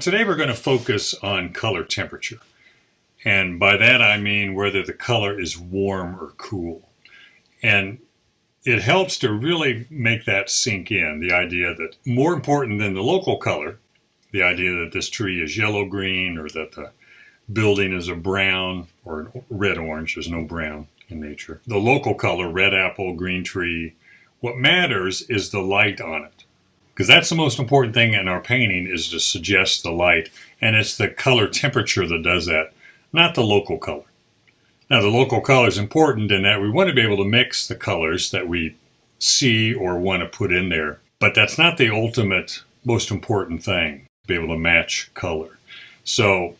today we're going to focus on color temperature. And by that I mean whether the color is warm or cool. And it helps to really make that sink in, the idea that more important than the local color, the idea that this tree is yellow-green or that the building is a brown or red-orange, there's no brown in nature. The local color, red apple, green tree, what matters is the light on it. Because that's the most important thing in our painting, is to suggest the light. And it's the color temperature that does that, not the local color. Now, the local color is important in that we want to be able to mix the colors that we see or want to put in there. But that's not the ultimate, most important thing, to be able to match color. So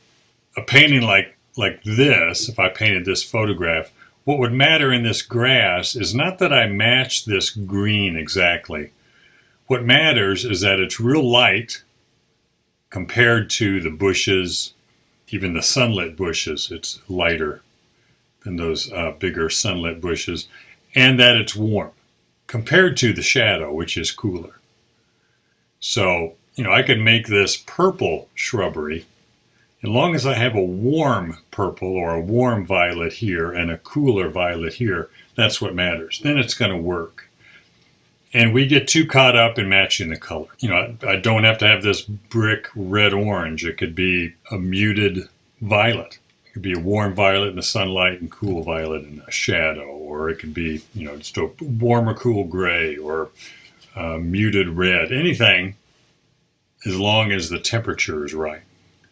a painting like this, if I painted this photograph, what would matter in this grass is not that I match this green exactly. What matters is that it's real light compared to the bushes, even the sunlit bushes. It's lighter than those bigger sunlit bushes, and that it's warm compared to the shadow, which is cooler. So, I could make this purple shrubbery. As long as I have a warm purple or a warm violet here and a cooler violet here, that's what matters. Then it's going to work. And we get too caught up in matching the color. I don't have to have this brick red-orange. It could be a muted violet. It could be a warm violet in the sunlight and cool violet in the shadow. Or it could be, just a warm or cool gray or muted red. Anything, as long as the temperature is right.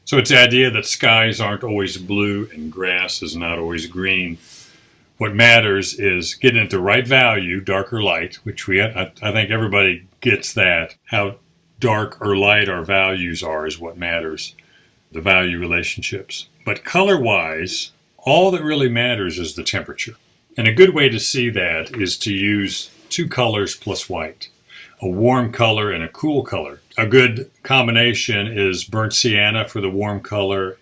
So it's the idea that skies aren't always blue and grass is not always green. What matters is getting at the right value, dark or light, which I think everybody gets that. How dark or light our values are is what matters, the value relationships. But color-wise, all that really matters is the temperature. And a good way to see that is to use two colors plus white, a warm color and a cool color. A good combination is burnt sienna for the warm color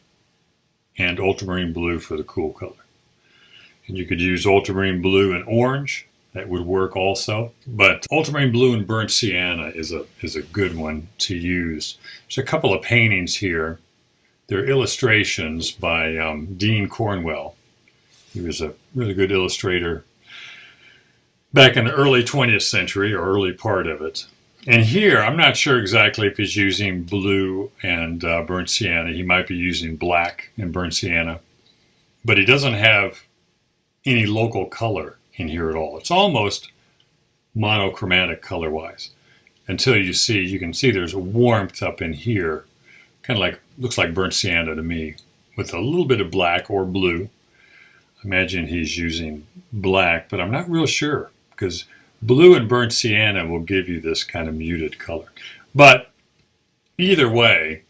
and ultramarine blue for the cool color. And you could use ultramarine blue and orange. That would work also. But ultramarine blue and burnt sienna is a good one to use. There's a couple of paintings here. They're illustrations by Dean Cornwell. He was a really good illustrator back in the early 20th century, or early part of it. And here, I'm not sure exactly if he's using blue and burnt sienna. He might be using black and burnt sienna. But he doesn't have any local color in here at all. It's almost monochromatic color-wise. Until you can see there's a warmth up in here. Kind of looks like burnt sienna to me, with a little bit of black or blue. I imagine he's using black, but I'm not real sure, because blue and burnt sienna will give you this kind of muted color. But either way,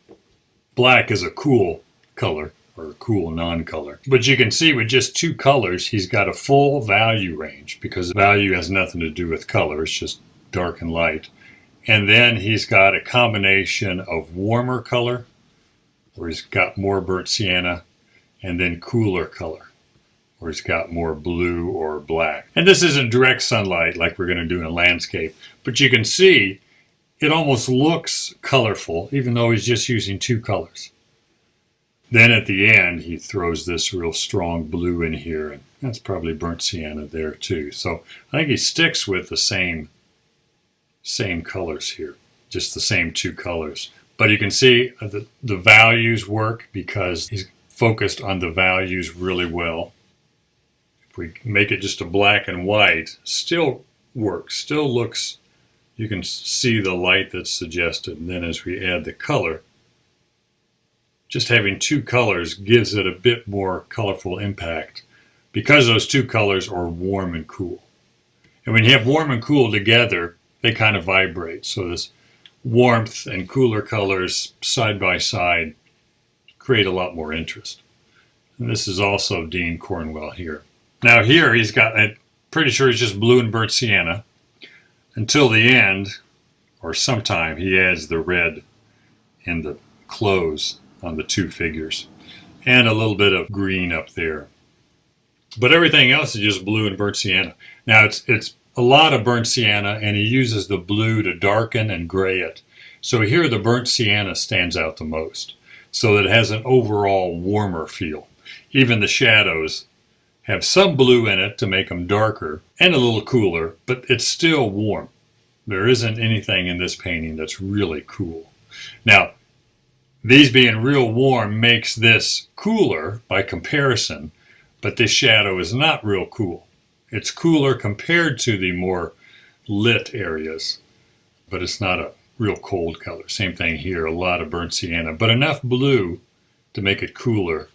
black is a cool color, or a cool non-color. But you can see with just two colors, he's got a full value range, because value has nothing to do with color. It's just dark and light. And then he's got a combination of warmer color, where he's got more burnt sienna, and then cooler color, where he's got more blue or black. And this isn't direct sunlight like we're going to do in a landscape, but you can see it almost looks colorful, even though he's just using two colors. Then at the end, he throws this real strong blue in here, and that's probably burnt sienna there too. So I think he sticks with the same colors here, just the same two colors. But you can see the values work because he's focused on the values really well. If we make it just a black and white, still works, still looks, you can see the light that's suggested. And then as we add the color, just having two colors gives it a bit more colorful impact because those two colors are warm and cool. And when you have warm and cool together, they kind of vibrate. So this warmth and cooler colors side by side create a lot more interest. And this is also Dean Cornwell here. Now here he's got, I'm pretty sure it's just blue and burnt sienna. Until the end, or sometime, he adds the red in the clothes on the two figures. And a little bit of green up there. But everything else is just blue and burnt sienna. Now it's a lot of burnt sienna, and he uses the blue to darken and gray it. So here the burnt sienna stands out the most. So that it has an overall warmer feel. Even the shadows have some blue in it to make them darker and a little cooler, but it's still warm. There isn't anything in this painting that's really cool. Now, these being real warm makes this cooler by comparison, but this shadow is not real cool. It's cooler compared to the more lit areas, but it's not a real cold color. Same thing here, a lot of burnt sienna, but enough blue to make it cooler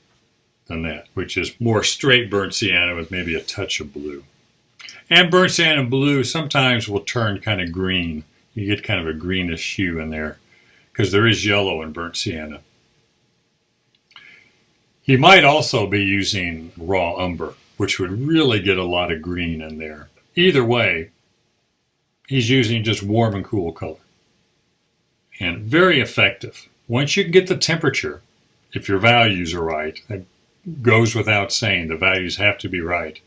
than that, which is more straight burnt sienna with maybe a touch of blue. And burnt sienna blue sometimes will turn kind of green. You get kind of a greenish hue in there because there is yellow in burnt sienna. He might also be using raw umber, which would really get a lot of green in there. Either way, he's using just warm and cool color. And very effective. Once you get the temperature, if your values are right, that goes without saying, the values have to be right.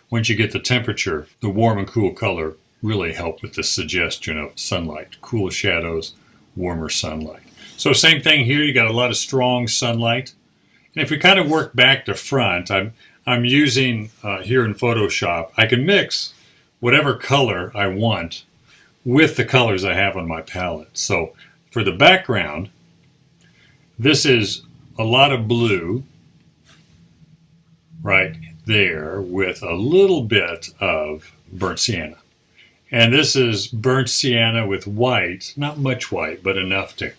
Once you get the temperature, the warm and cool color really help with the suggestion of sunlight, cool shadows, warmer sunlight. So same thing here, you got a lot of strong sunlight. And if we kind of work back to front, I'm using here in Photoshop, I can mix whatever color I want with the colors I have on my palette. So for the background, this is a lot of blue right there with a little bit of burnt sienna. And this is burnt sienna with white, not much white, but enough to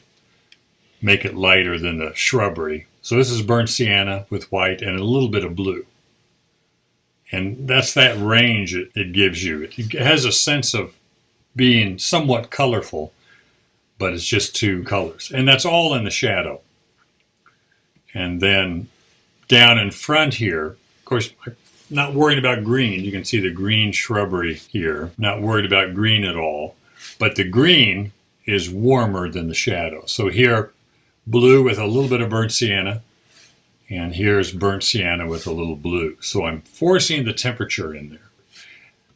make it lighter than the shrubbery. So this is burnt sienna with white and a little bit of blue. And that's that range it gives you. It has a sense of being somewhat colorful, but it's just two colors. And that's all in the shadow. And then down in front here, of course, I'm not worried about green. You can see the green shrubbery here. Not worried about green at all. But the green is warmer than the shadow. So here, blue with a little bit of burnt sienna. And here's burnt sienna with a little blue. So I'm forcing the temperature in there.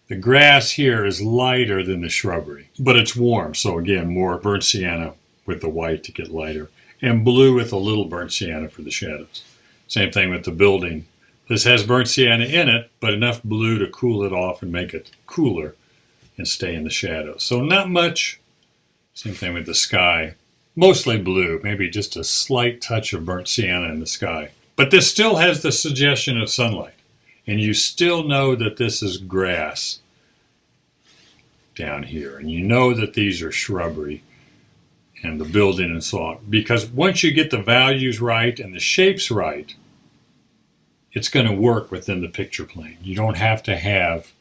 The grass here is lighter than the shrubbery, but it's warm. So again, more burnt sienna with the white to get lighter, and blue with a little burnt sienna for the shadows. Same thing with the building. This has burnt sienna in it, but enough blue to cool it off and make it cooler and stay in the shadow. So not much. Same thing with the sky. Mostly blue, maybe just a slight touch of burnt sienna in the sky. But this still has the suggestion of sunlight. And you still know that this is grass down here. And you know that these are shrubbery and the building and so on. Because once you get the values right and the shapes right, it's going to work within the picture plane. You don't have to have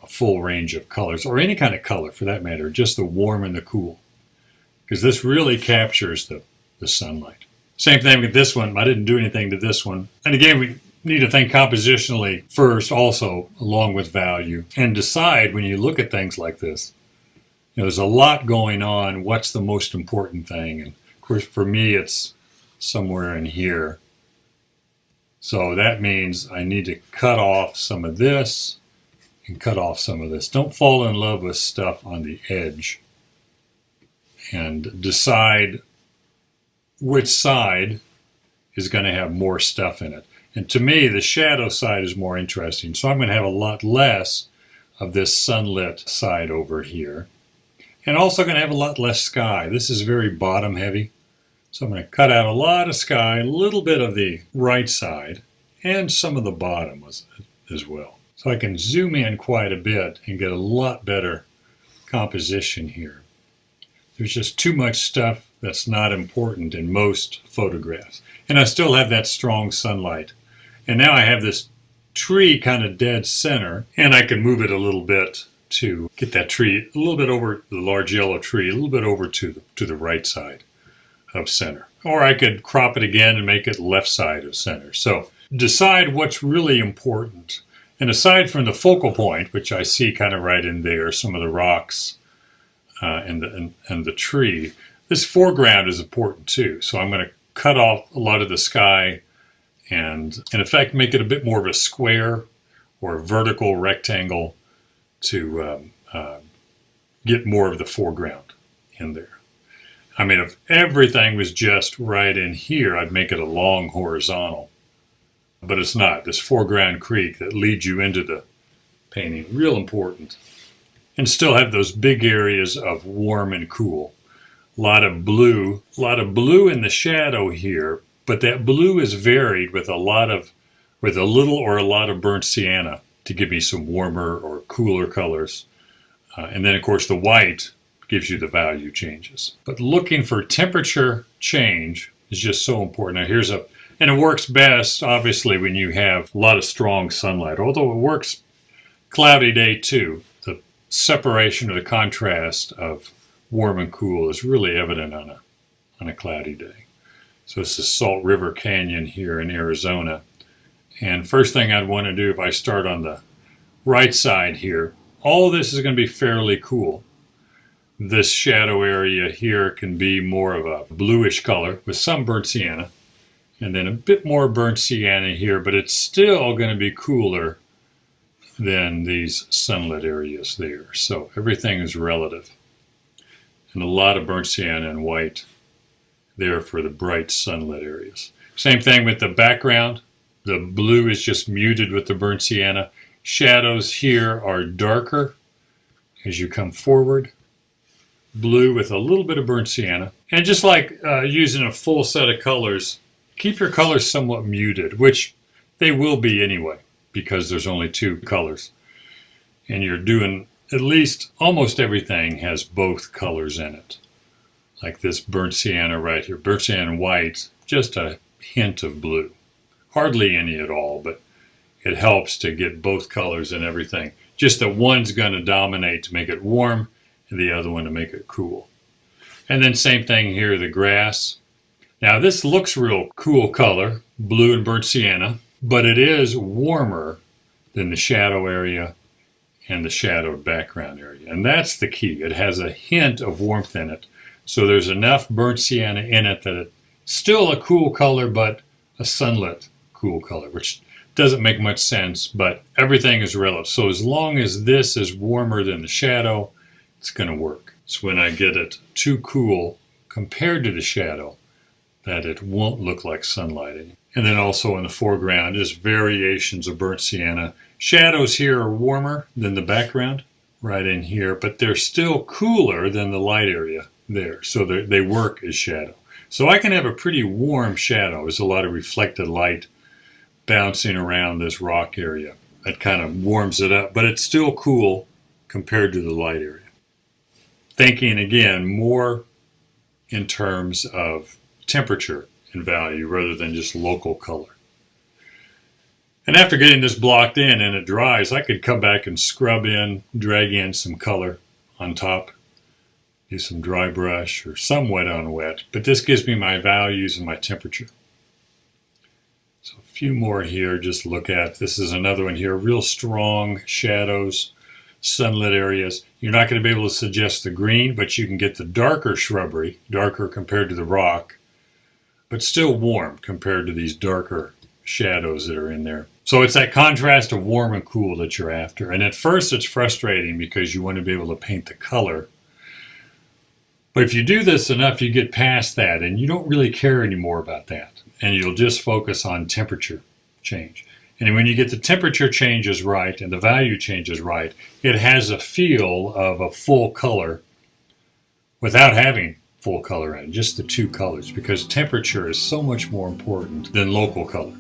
a full range of colors, or any kind of color for that matter, just the warm and the cool. Because this really captures the sunlight. Same thing with this one. I didn't do anything to this one. And again, we need to think compositionally first also, along with value, and decide when you look at things like this. You know, there's a lot going on. What's the most important thing? And of course, for me, it's somewhere in here. So that means I need to cut off some of this and cut off some of this. Don't fall in love with stuff on the edge. And decide which side is going to have more stuff in it. And to me, the shadow side is more interesting. So I'm going to have a lot less of this sunlit side over here. And also going to have a lot less sky. This is very bottom heavy. So I'm going to cut out a lot of sky, a little bit of the right side, and some of the bottom as well. So I can zoom in quite a bit and get a lot better composition here. There's just too much stuff that's not important in most photographs. And I still have that strong sunlight. And now I have this tree kind of dead center, and I can move it a little bit to get that tree a little bit over the large yellow tree, a little bit over to the right side of center. Or I could crop it again and make it left side of center. So decide what's really important. And aside from the focal point, which I see kind of right in there, some of the rocks and the tree, this foreground is important too. So I'm going to cut off a lot of the sky and in effect make it a bit more of a square or a vertical rectangle to get more of the foreground in there. I mean, if everything was just right in here, I'd make it a long horizontal. But it's not. This foreground creek that leads you into the painting, real important. And still have those big areas of warm and cool. A lot of blue in the shadow here, but that blue is varied with a little or a lot of burnt sienna to give me some warmer or cooler colors. And then, of course, the white gives you the value changes. But looking for temperature change is just so important. Now, and it works best, obviously, when you have a lot of strong sunlight, although it works cloudy day too. The separation or the contrast of warm and cool is really evident on a cloudy day. So this is Salt River Canyon here in Arizona. And first thing I'd want to do if I start on the right side here, all of this is going to be fairly cool. This shadow area here can be more of a bluish color with some burnt sienna, and then a bit more burnt sienna here, but it's still going to be cooler than these sunlit areas there. So everything is relative. And a lot of burnt sienna and white there for the bright sunlit areas. Same thing with the background. The blue is just muted with the burnt sienna. Shadows here are darker as you come forward. Blue with a little bit of burnt sienna. And just like using a full set of colors, keep your colors somewhat muted, which they will be anyway, because there's only two colors. And you're doing at least almost everything has both colors in it. Like this burnt sienna right here, burnt sienna and white, just a hint of blue. Hardly any at all, but it helps to get both colors in everything. Just that one's going to dominate to make it warm, and the other one to make it cool. And then same thing here, the grass. Now this looks real cool color, blue and burnt sienna, but it is warmer than the shadow area and the shadowed background area. And that's the key. It has a hint of warmth in it. So there's enough burnt sienna in it that it's still a cool color, but a sunlit cool color, which doesn't make much sense, but everything is relative. So as long as this is warmer than the shadow, it's going to work. It's when I get it too cool compared to the shadow that it won't look like sunlight anymore. And then also in the foreground, just variations of burnt sienna. Shadows here are warmer than the background right in here, but they're still cooler than the light area there. So they work as shadow. So I can have a pretty warm shadow. There's a lot of reflected light bouncing around this rock area. That kind of warms it up, but it's still cool compared to the light area. Thinking again more in terms of temperature and value rather than just local color. And after getting this blocked in and it dries, I could come back and scrub in, drag in some color on top, do some dry brush or some wet on wet, but this gives me my values and my temperature. So a few more here, just look at. This is another one here, real strong shadows, sunlit areas. You're not going to be able to suggest the green, but you can get the darker shrubbery, darker compared to the rock, but still warm compared to these darker shadows that are in there. So it's that contrast of warm and cool that you're after. And at first it's frustrating because you want to be able to paint the color. But if you do this enough, you get past that and you don't really care anymore about that. And you'll just focus on temperature change. And when you get the temperature changes right and the value changes right, it has a feel of a full color without having full color in it, just the two colors, because temperature is so much more important than local color.